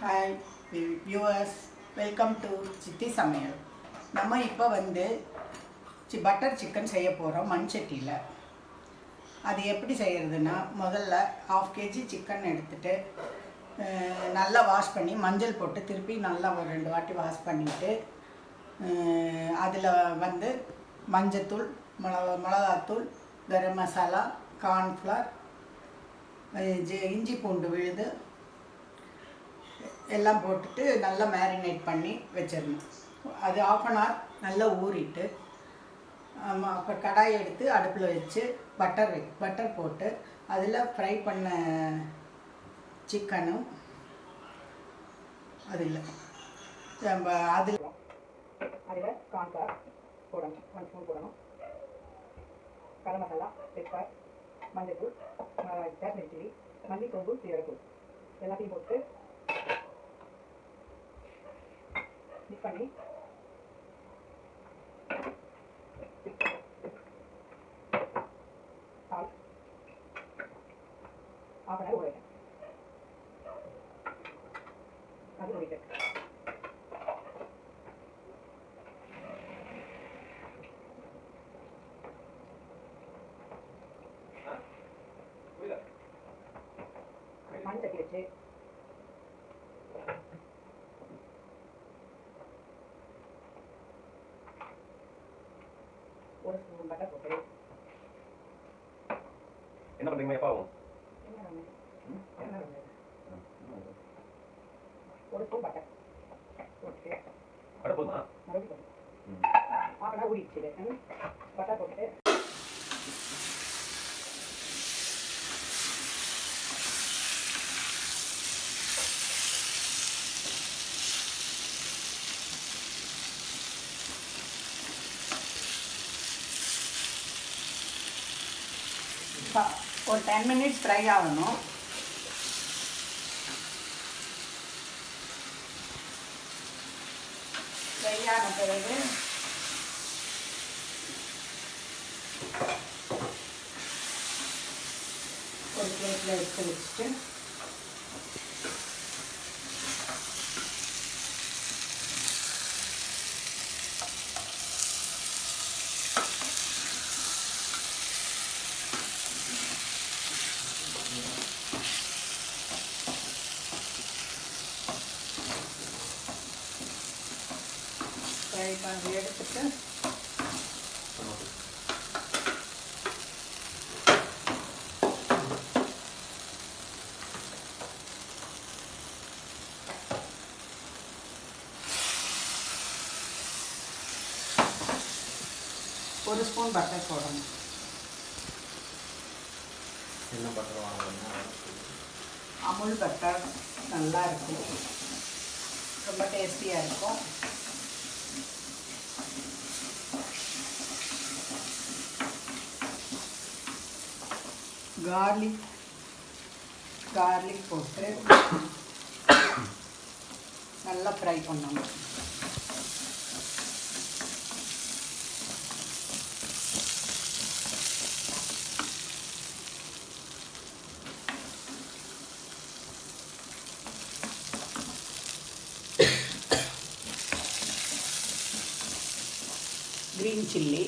Hi viewers, welcome to சித்தி சமையல். நம்ம இப்போ பட்டர் சிக்கன் செய்ய போகிறோம் மண்சட்டியில். அது எப்படி செய்கிறதுனா, முதல்ல 1/2 kg சிக்கன் எடுத்துகிட்டு நல்லா வாஷ் பண்ணி மஞ்சள் போட்டு திருப்பி நல்லா ஒரு 2 வாட்டி வாஷ் பண்ணிவிட்டு அதில் மஞ்சத்தூள், மிளகாத்தூள், கரம் மசாலா, கார்ன்ஃப்ளவர், இஞ்சி பூண்டு விழுது எல்லாம் போட்டுட்டு நல்லா மேரினேட் பண்ணி வச்சிடணும். அது 1/2 an hour நல்லா ஊறிட்டு அப்போ கடாயை எடுத்து அடுப்பில் வச்சு பட்டர் போட்டு அதில் ஃப்ரை பண்ண சிக்கனும் அதில் கார்ன்ஃப்ளவர் போடணும், 1 ஸ்பூன் போடணும். கரம் மசாலா, பெப்பர், மஞ்சள்தூள், காஷ்மீரி சில்லி, மல்லித்தூள், சீரகத்தூள் எல்லாத்தையும் போட்டு மிக்ஸ் பண்ணி சால்ட் 1/2 an hour ஊற வைக்கணும். அது ஊறிட்டு மண் சட்டி வச்சு ஒரு ஸ்பூன் பட்டர் போட்டு என்ன பண்றீங்க எப்பாவும் ஒரு ஸ்பூன் பட்டர் போட்டு அடுப்புமா மறுபடியும் 1/2 an hour ஊறிடுச்சு. பட்டர் போட்டுட்டு ஒரு 10 minutes ஃப்ரை ஆகணும். ஃப்ரை ஆன பிறகு ஒரு பிளேட்டில் எடுத்து வச்சுட்டு ஃப்ரை பண்ணி எடுத்துட்டு ஒரு ஸ்பூன் பட்டர் போடணும். என்ன பட்டர் வாங்கணும்னா அமுல் பட்டர் நல்லா இருக்கும், ரொம்ப டேஸ்டியாக இருக்கும். கார்லிக் போட்டு நல்லா ஃப்ரை பண்ணணும். கிரீன் சில்லி,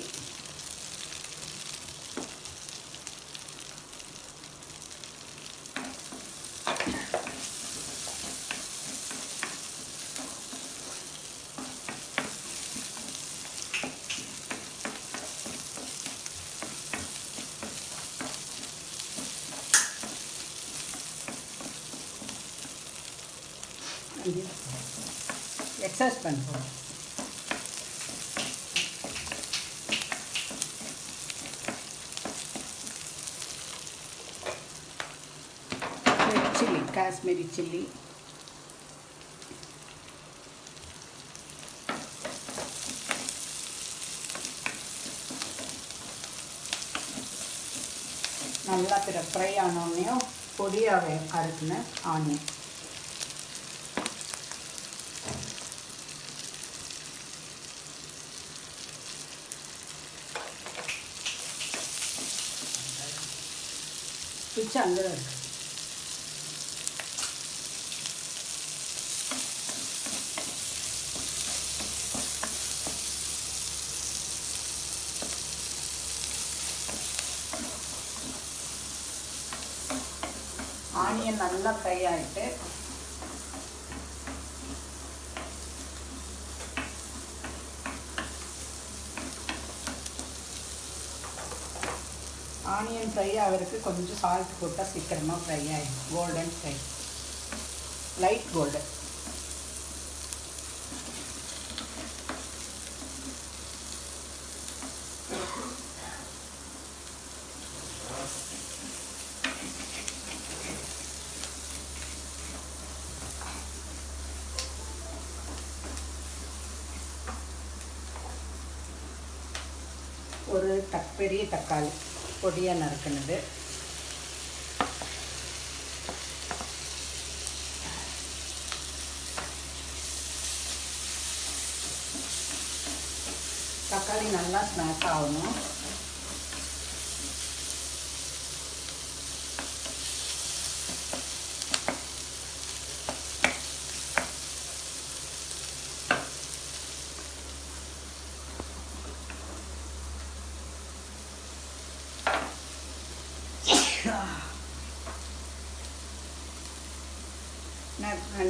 எக்ஸஸ் பண்ணுறோம். சில்லி, காஷ்மீரி சில்லி, நல்லா ஃப்ரை ஆனோடனையும் பொடியாக அறுக்குன ஆனியன், பிச்சு அங்கே இருக்குது. ஆனியன் நல்லா ஃப்ரை ஆகிட்டு ஆனியன் ஃப்ரை ஆகிறதுக்கு கொஞ்சம் சால்ட் போட்டால் சீக்கிரமாக ஃப்ரை ஆகிடும். Golden fry, light golden. ஒரு பெரிய தக்காளி பொடியாக நறுக்குனது, தக்காளி நல்லா ஸ்மாஷ் ஆகணும்.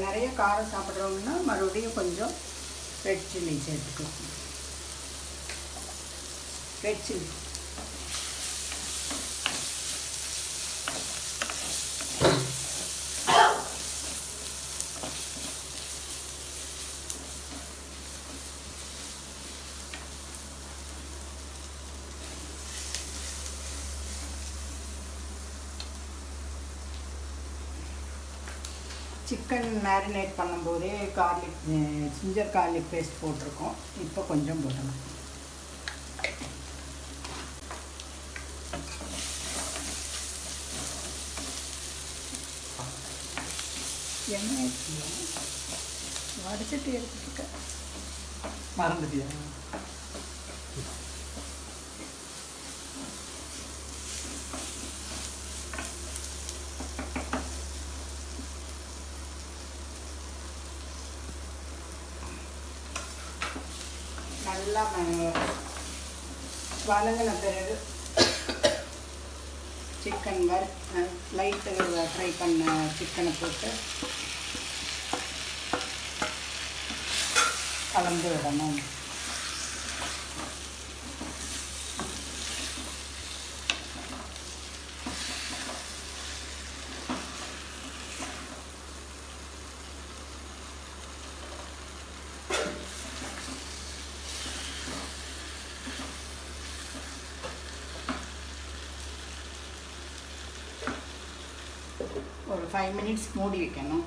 நிறைய காரம் சாப்பிட்றவங்கன்னா மறுபடியும் கொஞ்சம் ரெட் சில்லி சேர்த்துக்கலாம். ரெட் சில்லி சிக்கன் மேரினேட் பண்ணும்போதே ஜிஞ்சர் கார்லிக் பேஸ்ட் போட்டிருக்கோம். இப்போ கொஞ்சம் போடணும். எண்ணெய் வடிச்சிட்டு எடுத்துக்க மறந்துட்டியா? நல்லா வதங்கின பிறகு சிக்கன் லைட்டு ஃப்ரை பண்ண சிக்கனை போட்டு கலந்து விடணும். ஒரு 5 மினிட்ஸ் மூடி வைக்கணும்.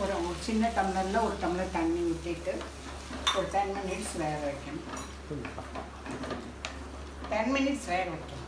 ஒரு சின்ன டம்ளரில் ஒரு டம்ளர் தண்ணி ஊற்றிட்டு ஒரு 10 மினிட்ஸ் வேக வைக்கணும். 10 மினிட்ஸ் வேக வைக்கணும்.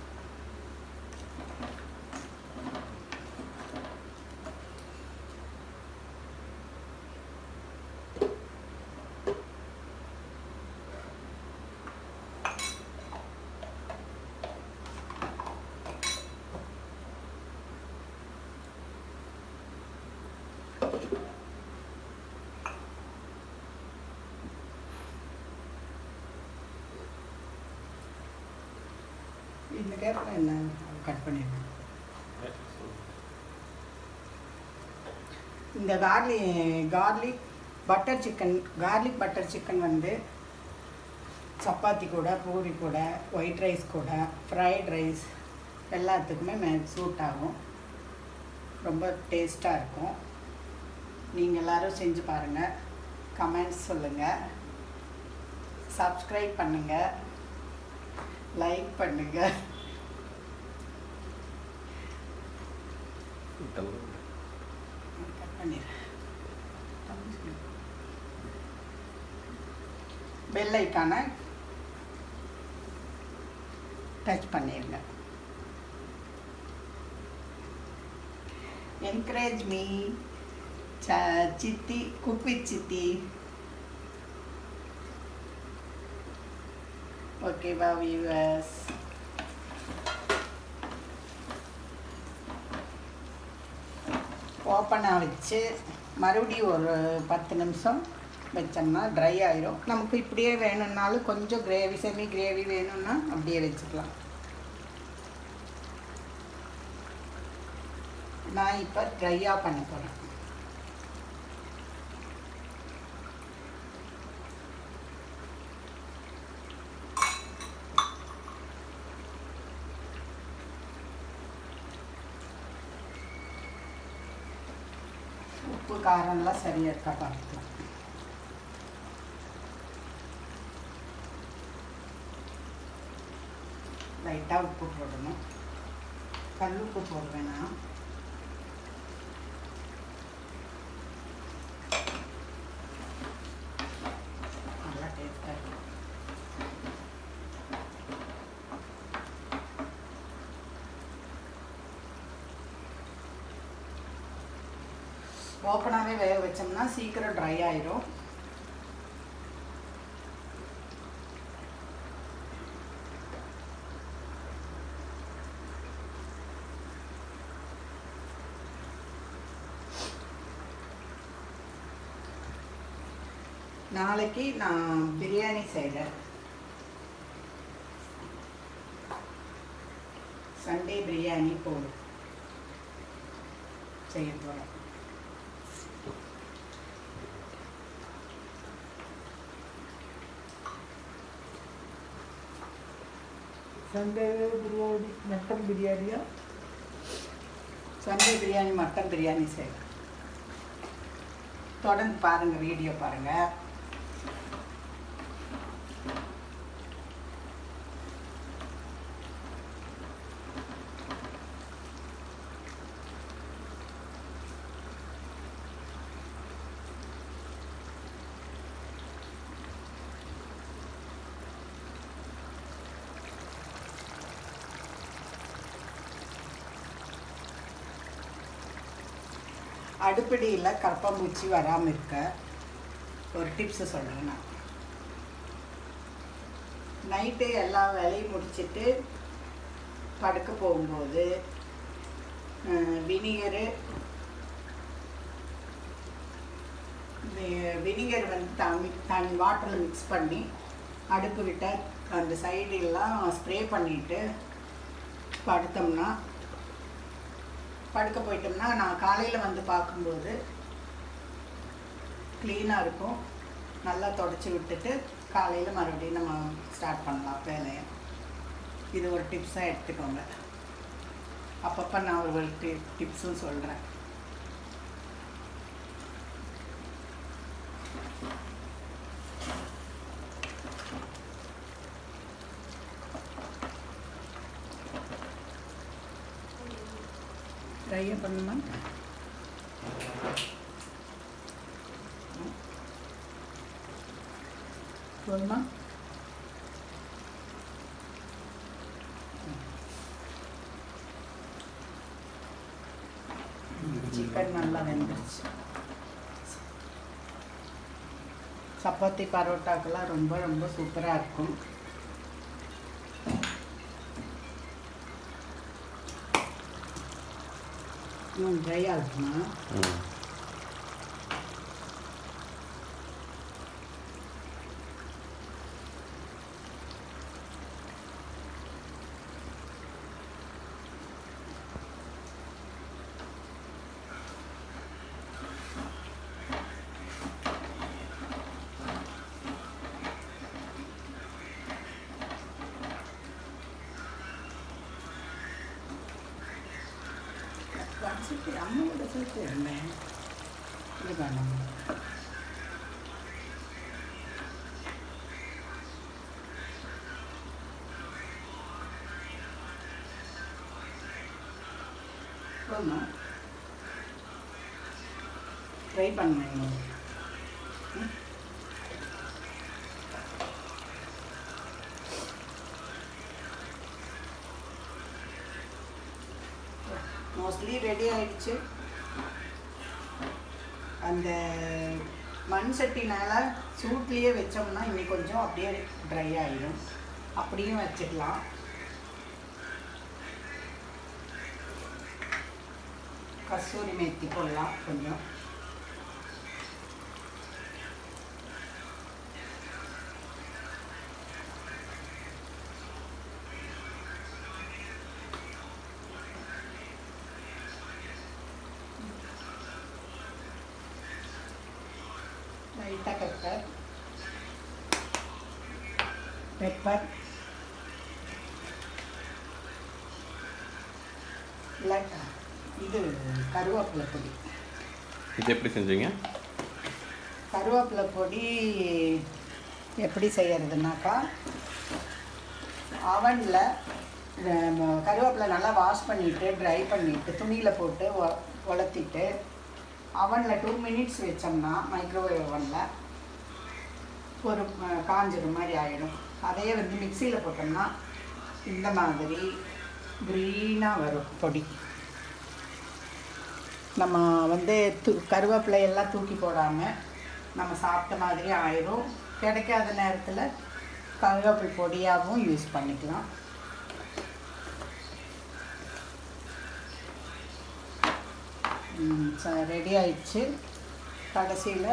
இந்த கேப்பில் என்ன கட் பண்ணிடுறேன். இந்த garlic butter chicken, garlic butter chicken வந்து சப்பாத்தி கூட, பூரி கூட, ஒயிட் ரைஸ் கூட, ஃப்ரைட் ரைஸ் எல்லாத்துக்குமே சூட் ஆகும். ரொம்ப டேஸ்ட்டாக இருக்கும். நீங்கள் எல்லோரும் செஞ்சு பாருங்கள், கமெண்ட்ஸ் சொல்லுங்கள், சப்ஸ்கிரைப் பண்ணுங்கள், லைக் பண்ணுங்கள். பெல் ஐக்கானை டச் பண்ணிடுங்க. என்கரேஜ் மீ சித்தி, குக் வித் சித்தி. ஓகேவா வியூவர்ஸ்? ஓப்பனாக வச்சு மறுபடியும் ஒரு 10 நிமிஷம் வச்சோம்னா ட்ரை ஆயிரும். நமக்கு இப்படியே வேணும்னாலும் கொஞ்சம் கிரேவி, செமி கிரேவி வேணும்னா அப்படியே வச்சுக்கலாம். நான் இப்போ ட்ரையாக பண்ண போகிறேன். உப்பு காரம்லாம் சரியாக இருக்கா பார்த்துக்கலாம். லைட்டாக உப்பு போடணும், கல் உப்பு போட வேணாம். நல்லா டேஸ்ட்டாக இருக்கும். ஓப்பனாகவே வேக வச்சோம்னா சீக்கிரம் ட்ரை ஆயிரும். நாளைக்கு நான் பிரியாணி செய்கிறேன். சண்டே பிரியாணி செய்ய போகிறேன். சண்டே பிரியாணி, மட்டன் பிரியாணியா? சண்டே பிரியாணி, மட்டன் பிரியாணி செய்கிறேன். தொடர்ந்து பாருங்கள், வீடியோ பாருங்கள். அடுப்படியில் கரப்பாம்பூச்சி வராமல் இருக்க ஒரு டிப்ஸு சொல்கிறேன். நான் நைட்டு எல்லா வேலையும் முடிச்சுட்டு படுக்க போகும்போது வினிகர் வந்து வாட்டரில் மிக்ஸ் பண்ணி அடுப்பு கிட்ட அந்த சைடெல்லாம் ஸ்ப்ரே பண்ணிவிட்டு படுக்க போயிட்டோம்னா நான் காலையில் வந்து பார்க்கும்போது க்ளீனாக இருக்கும். நல்லா தொடச்சி விட்டுட்டு காலையில் மறுபடியும் நம்ம ஸ்டார்ட் பண்ணலாம் வேலையை. இது ஒரு டிப்ஸாக எடுத்துக்கோங்க. அப்பப்போ நான் ஒரு டிப்ஸும் சொல்கிறேன். ட்ரையாக பண்ணுமா? போதுமா? சிக்கன் நல்லா வெந்துருச்சு. சப்பாத்தி பரோட்டாக்கெல்லாம் ரொம்ப ரொம்ப சூப்பராக இருக்கும். இன்னும் ட்ரையாக இருக்குமா? வச்சுட்டு அம்மாவோட சேர்த்து இருந்தேன். இது வேணாம். போதுமா? ட்ரை பண்ணுங்க. மோஸ்ட்லி ரெடி ஆயிடுச்சு. அந்த மண் சட்டினால சூட்லேயே வச்சோம்னா இன்னைக்கு கொஞ்சம் அப்படியே ட்ரை ஆகிடும். அப்படியும் வச்சுக்கலாம். கஸ்தூரி மேத்தி போடலாம் கொஞ்சம். லைட்டாக பெப்பர் இது கருவேப்பிலை பொடி. இது எப்படி செஞ்சீங்க? கருவேப்பிலை பொடி எப்படி செய்யறதுனாக்கா, அவனில் கருவேப்பிலை நல்லா வாஷ் பண்ணிவிட்டு ட்ரை பண்ணிவிட்டு துணியில் போட்டு உலர்த்திட்டு அவனில் 2 மினிட்ஸ் வச்சோம்னா மைக்ரோவேவ் அவனில் ஒரு காஞ்சிடும் மாதிரி ஆகிடும். அதையே மிக்சியில் போட்டோம்னா இந்த மாதிரி க்ரீனாக வரும் பொடி. நம்ம கருவேப்பிலை எல்லாம் தூக்கி போடாமல் நம்ம சாப்பிட்ட மாதிரி ஆயிடும். கிடைக்காத நேரத்தில் கருவேப்பிலை பொடியாகவும் யூஸ் பண்ணிக்கலாம். ரெடி ஆயிடுச்சு. கடைசியில்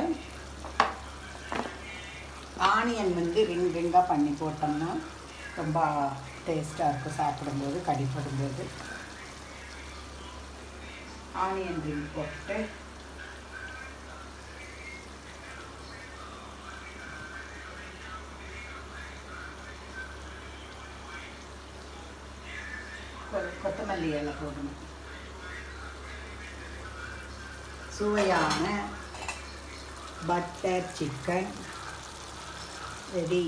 ஆனியன் ரிங்காக பண்ணி போட்டோம்னா ரொம்ப டேஸ்ட்டாக இருக்கும். சாப்பிடும்போது கடிப்படும்போது ஆனியன் ரிங் போட்டு கொத்தமல்லி இலை போடணும். சுவையான பட்டர் சிக்கன் ரெடி.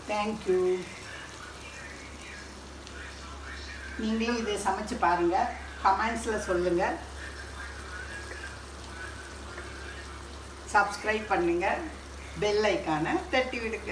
தேங்க்யூ. நீங்களும் இதை சமைச்சு பாருங்கள். கமெண்ட்ஸில் சொல்லுங்கள். சப்ஸ்கிரைப் பண்ணுங்கள். பெல் ஐக்கானை தட்டி விடுங்க.